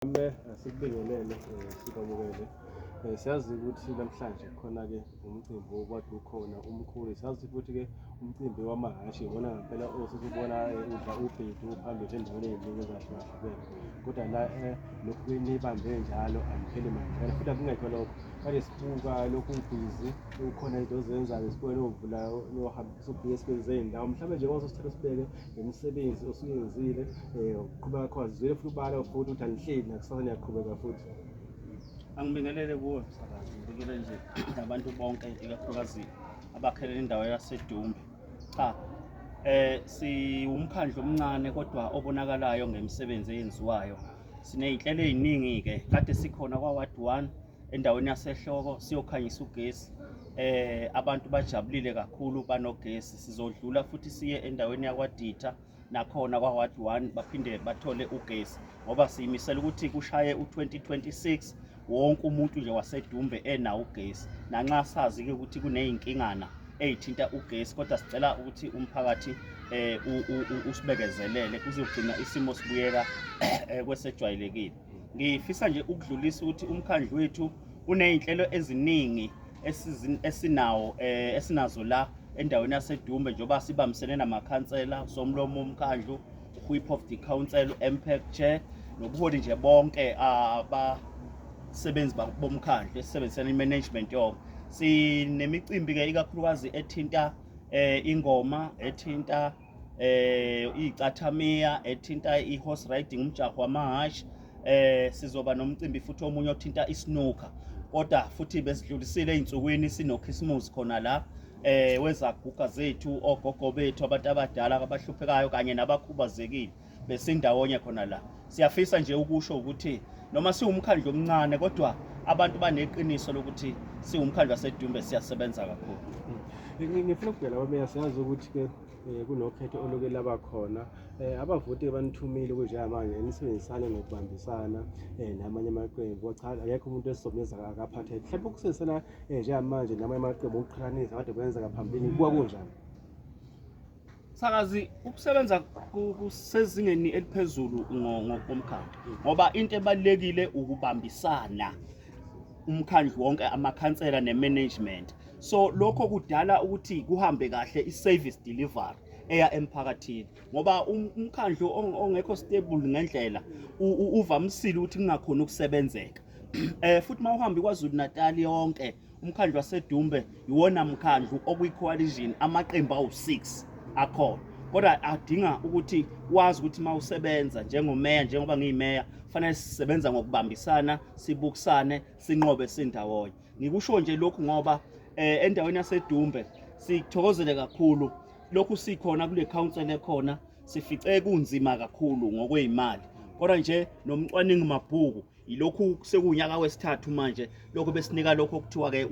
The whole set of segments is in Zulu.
Sikubingelele sibabukele. Siyazi ukuthi namhlanje khona-ke umcimbi okade ukhona omkhulu. Siyazi futhi-ke umcimbi wamahhashi ibona ngempela osesibona udla ubhedu phambili endaweni ey'ningi ezahlukahlukene. Kodwa la lokhu nibambe njalo anipheli mandla futhi akungekho lokho. Kade sibuka lokhu ubhizi kukhona into ozenzayo esikoleni ovulayo niyohambisa ubhizi zey'ndawo. Mhlawumbe nje kwasesithatha sibheke ngemisebenzi osuyenzile uqhubeka khona zwele futhi ubala futhi ukuthi anihleli nakusasa niyaqhubeka futhi. Angibingelele kuwe msakazi, ngibingelele nje abantu bonke ikakhulukazi abakhelela indawo yaseDumbe. Cha, siwumkhandlu omncane kodwa obonakalayo ngemisebenzi eyenziwayo. Siney'nhlelo ey'ningi-ke, kade sikhona kwa-Ward 1 endaweni yaseHloko siyokhanyisa ugesi. Abantu bajabulile kakhulu banogesi. Sizodlula futhi siye endaweni yakwaDitha nakhona kwa-Ward 1 baphinde bathole ugesi ngoba siyimisela ukuthi kushaye u-2026 wonke umuntu nje waseDumbe enawo ugesi. Nanxa sazi-ke ukuthi kuney'nkingana ey'thinta ugesi, kodwa sicela ukuthi umphakathi usibekezelele kuzogcina isimo sibuyela kwesejwayelekile. Ngifisa nje ukudlulisa ukuthi umkhandlu wethu uney'nhlelo eziningi esinazo la endaweni yaseDumbe njengoba sibambisene namakhansela, somlomo womkhandlu, Whip of the Council, MPEC Chair, nobuholi nje bonke abasebenzi bomkhandlu esisebenzisana i-management yonke. Sinemicimbi-ke ikakhulukazi ethinta ingoma, ethinta iy'cathamiya, ethinta i-horse riding, umjaho wamahhashi. Sizoba nomcimbi futhi omunye othinta isnooker. Kodwa futhi besidlulisile ey'nsukwini sinokhisimusi khona la wezaguga zethu, ogogo bethu, abantu abadala abahluphekayo kanye nabakhubazekile besindawonye khona la. Siyafisa nje ukusho ukuthi noma siwumkhandlu omncane kodwa abantu baneqiniso lokuthi siwumkhandlu waseDumbe siyasebenza kakhulu. Ngifuna ukubheka labameya, siyazi ukuthi-ke kunokhetho oluke laba khona. Abavoti banithumile kunjengamanje nisebenzisane nokubambisana namanye amaqembu. Cha, akekho umuntu esizomeza akaphatheke. Mhlawumbe ukusebenzisana njengamanje namanye amaqembu okuqhathanisa kade kwenzeka phambilini kuwa kunjani? Sakazi, ukusebenza kusezingeni eliphezulu ngokomkhandlu ngoba into ebalulekile ukubambisana umkhandlu wonke, amakhansela ne-management. So lokho kudala ukuthi kuhambe kahle i-service delivery eya emphakathini ngoba umkhandlu ongekho stable ngendlela uvamisile ukuthi kungakhona ukusebenzeka. Futhi mawuhambi kwaZulu Natal yonke umkhandlu waseDumbe iwona mkhandlu okuyi-coalition amaqembu awu-6 akhona. Kodwa adinga ukuthi wazi ukuthi mawusebenza njengomeya, njengoba ngiyimeya, fanele sisebenza ngokubambisana, sibukisane, sinqobe sindawonye. Ngikusho nje lokhu ngoba endaweni yaseDumbe sikuthokozele kakhulu lokhu sikhona kule council ekhona. Sifice kunzima kakhulu ngokwezimali, kodwa nje nomcwaningi mabhuku ilokhu sekunyaka wesithathu manje lokho besinika lokho okuthiwa-ke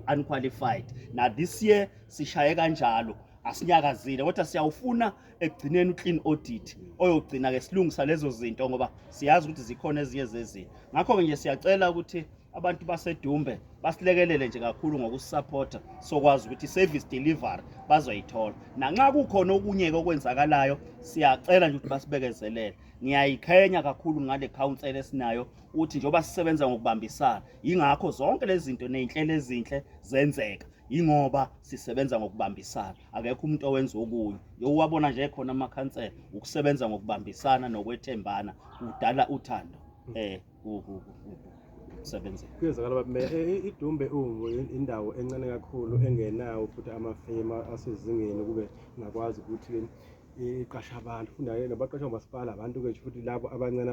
unqualified. Na this year sishaye kanjalo, asinyakazile kodwa siyawufuna ekugcineni u-clean audit oyogcina-ke silungisa lezo zinto ngoba siyazi ukuthi zikhona ezinye zezinto. Ngakho-ke nje siyacela ukuthi abantu baseDumbe basilekelele nje kakhulu ngokusupporta sokwazi ukuthi service delivery bazoyithola. Nanxa kukhona okunye-ke okwenzakalayo siyacela nje ukuthi basibekezelele. Ngiyayikhenya kakhulu ngale council esinayo ukuthi njengoba sisebenza ngokubambisana, yingakho zonke lezi zinto ney'nhlelo ezinhle zenzeka, yingoba sisebenza ngokubambisana. Akekho umuntu owenza okunye. Yowabona nje khona amakhansela ukusebenza ngokubambisana nokwethembana kudala uthando ukusebenzela. Kuyenzakala bameya, iDumbe indawo encane kakhulu engenawo futhi amafema asezingeni kube ngakwazi ukuthi iqasha abantu futhi nabaqashwa ngumasipala abantu-ke futhi labo abancane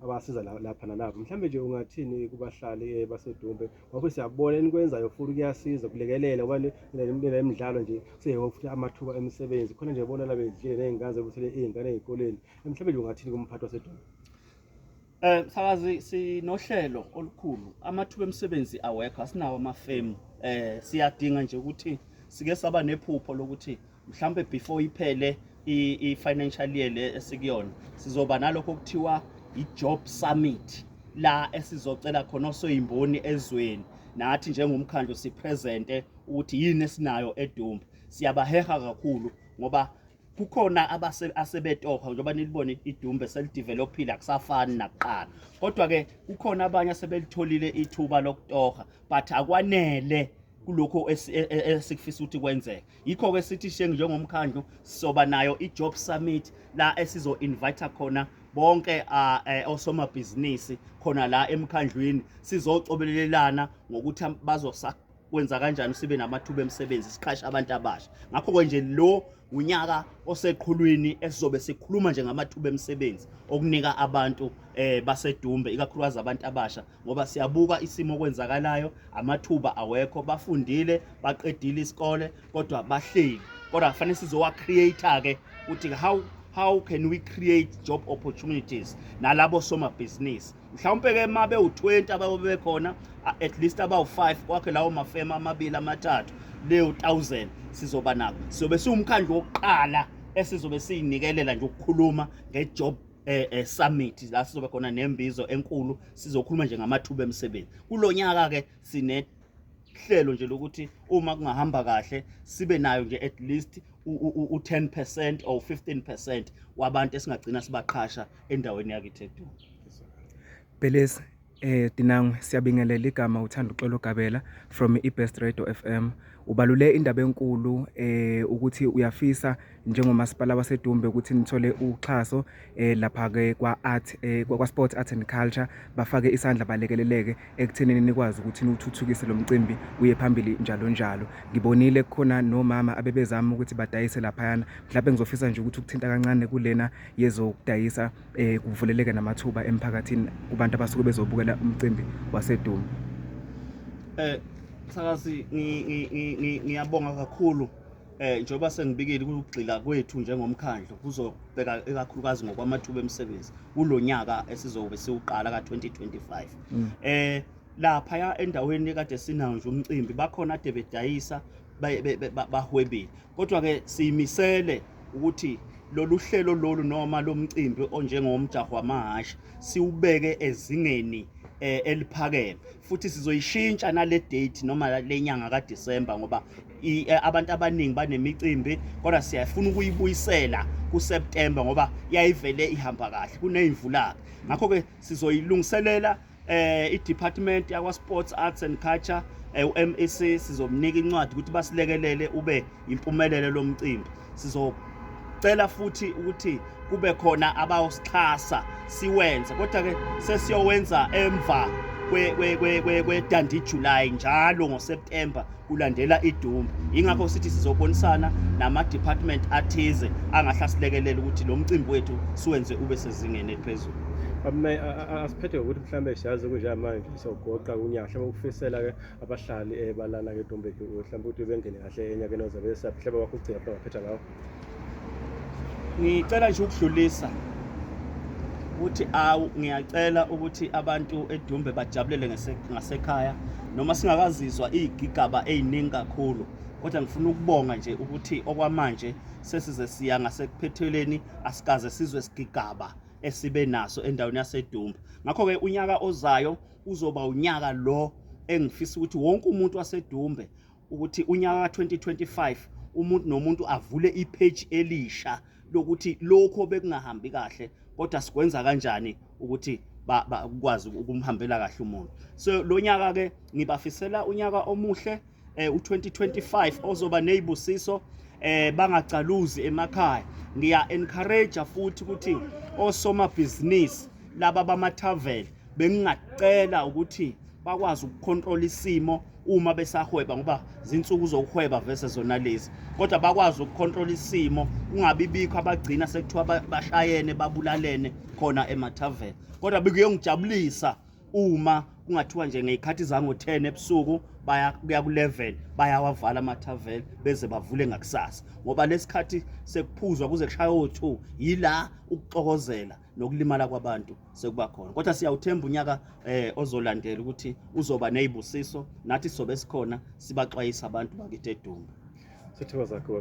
abasiza lapha nalapho. Mhlawumbe nje ungathini kubahlali baseDumbe ngoba siyabona enikwenzayo futhi kuyasiza kulekelela ngoba nemidlalo nje kuseyiwo futhi amathuba emisebenzi khona nje bona labedlile ney'ngane zebusele iy'ngane ey'koleni. Mhlawumbe nje ungathini kumphathi waseDumbe? Sakazi, sinohlelo olukhulu, amathuba emisebenzi awekho, asinawo amafemu. Siyadinga nje ukuthi sike saba nephupho lokuthi mhlawumbe before iphele i-financial year le esikuyona sizoba nalokho okuthiwa i-job summit la esizocela khona osoyimboni ezweni nathi njengomkhandlu sipresente ukuthi yini esinayo eDumbe. Siyabaheha kakhulu ngoba kukhona asebetoha njengoba nilibone idumbe selidevelopile akusafani nakuqala kodwa ke kukhona abanye asebelitholile ithuba lokutoha but akwanele kulokho esikufisa ukuthi kwenzeke yikho ke sithi njengomkhandlu sizoba nayo i-job summit la esizo invite khona bonke osomabhizinisi khona la emkhandlwini sizocobelelana ngokuthi bazokwenza kanjani sibe namathuba emisebenzi siqhashe abantu abasha ngakho ke nje lo unyaka oseqhulwini esizobe sikhuluma nje ngamathuba emisebenzi okunika abantu basedumbe ikakhulukazi abantu abasha ngoba siyabuka isimo okwenzakalayo amathuba awekho bafundile baqedile isikole kodwa bahleli kodwa kufanele sizowa creator ke ukuthi how can we create job opportunities nalabo somabhizinisi mhlawumbe ke mabe u20 ababe khona at least about 5 kwakhe lawo mafema amabili amathathu leyo 1000 sizoba nako sizobe siwumkhandlu wokuqala esizobe sinikelela nje ukukhuluma ngejob summit la sizobe khona nembizo enkulu sizokhuluma nje ngamathuba emisebenzi kulonyaka ke hlelo nje lokuthi uma kungahamba kahle sibe nayo nje at least u10% or 15% wabantu esingagcina sibaqhasha endaweni yakithi eDumbe. Bhelezi Dinangwe siyabingelela igama uthanda uXolo Gabela from iBest Radio FM ubalule indaba enkulu ukuthi uyafisa njengomasipala waseDumbe ukuthi nithole uxhaso lapha ke kwa Sports Arts and Culture bafake isandla balekeleleke ekuthenini nikwazi ukuthi nithuthukise lo mcimbi uye phambili njalo njalo ngibonile khona nomama abebezama ukuthi badayise lapha mhlawumbe ngizofisa nje ukuthi ukuthinta kancane kulena yezokudayisa kuvuleleke namathuba emphakathini kubantu abasuke bezobukela umcimbi waseDumbe. Sakazi ngiyabonga kakhulu njengoba sengibikile ukugxila kwethu njengomkhandlu kuzobheka ekakhulukazi ngokwamathuba emisebenzi kulonyaka esizobe siuqala ka2025 lapha endaweni ekade sinayo nje umcimbi bakhona ade bedayisa bahwebile kodwa ke siyimisele ukuthi lolu hlelo lolu noma lomcimbi onjengomjaho wamahashi siubeke ezingeni eliphakeme futhi sizoyishintsha nale date noma lenyanga kaDisemba ngoba abantu abaningi banemicimbi kodwa siyafuna ukuyibuyisela kuSeptember ngoba yayivele ihamba kahle kuneyimvula ngakho ke sizoyilungiselela iDepartment yakwa Sports Arts and Culture uMEC sizomnika incwadi ukuthi basilekelele ube impumelelo lomcimbi sizocela futhi ukuthi kube khona abawusixhasa siwenze kodwa ke sesiyowenza emva kwe July njalo ngoSeptember kulandela iDumbe ingakho sithi sizobonisana nama department athize angahlasilekelela ukuthi lo mcimbi wethu siwenze ube sezingeni eliphezulu. Asiphethe ukuthi mhlambe siyazi kunje manje sogoqa unyahla ukufisela ke abahlali balana ke eDumbe mhlambe ukuthi bengene kahle enyakeni ozabe mhlambe wakho ugcina baphetha ngawo. Ngicela nje ukudlulisa ukuthi ngiyacela ukuthi abantu eDumbe bajabulele ngasekhaya noma singakazizwa igigaba eziningi kakhulu kodwa ngifuna ukubonga nje ukuthi okwamanje sesize siya ngasekuphetheleni asikaze sizwe sigigaba esibe naso endaweni yaseDumbe ngakho ke unyaka ozayo uzoba unyaka lo engifisa ukuthi wonke umuntu waseDumbe ukuthi unyaka ka2025 umuntu nomuntu avule ipage elisha lokuthi lokho bekungahambi kahle kodwa sikwenza kanjani ukuthi bakwazi ukumhambela kahle umuntu so lo nyaka ke ngibafisela unyaka omuhle u2025 ozoba nezibusiso bangacaluzi emakhaya ngiya encourage futhi ukuthi osomabhizinisi laba bama-travel bengingacela ukuthi bakwazi ukucontrol isimo uma besahweba ngoba zinsuku zokuhweba versus zona lezi kodwa bakwazi ukucontrol isimo ungabibikho abagcina sekuthiwa bashayene babulalene khona ema-travel kodwa bekuyongijabulisa uma kungathiwa nje ngezikhathi zango10 ebusuku baya ku11 bayawavala ama-travel beze bavule ngakusasa ngoba lesikhathi sekuphuzwa kuze kushaya o2 yila ukuxokozela nokulimala kwabantu sekuba khona kodwa siyawuthemba unyaka ozolandela ukuthi uzoba nezibusiso nathi sobe sikhona sibaxwayisa abantu bakithi eDumbe. Sithokoza kakhulu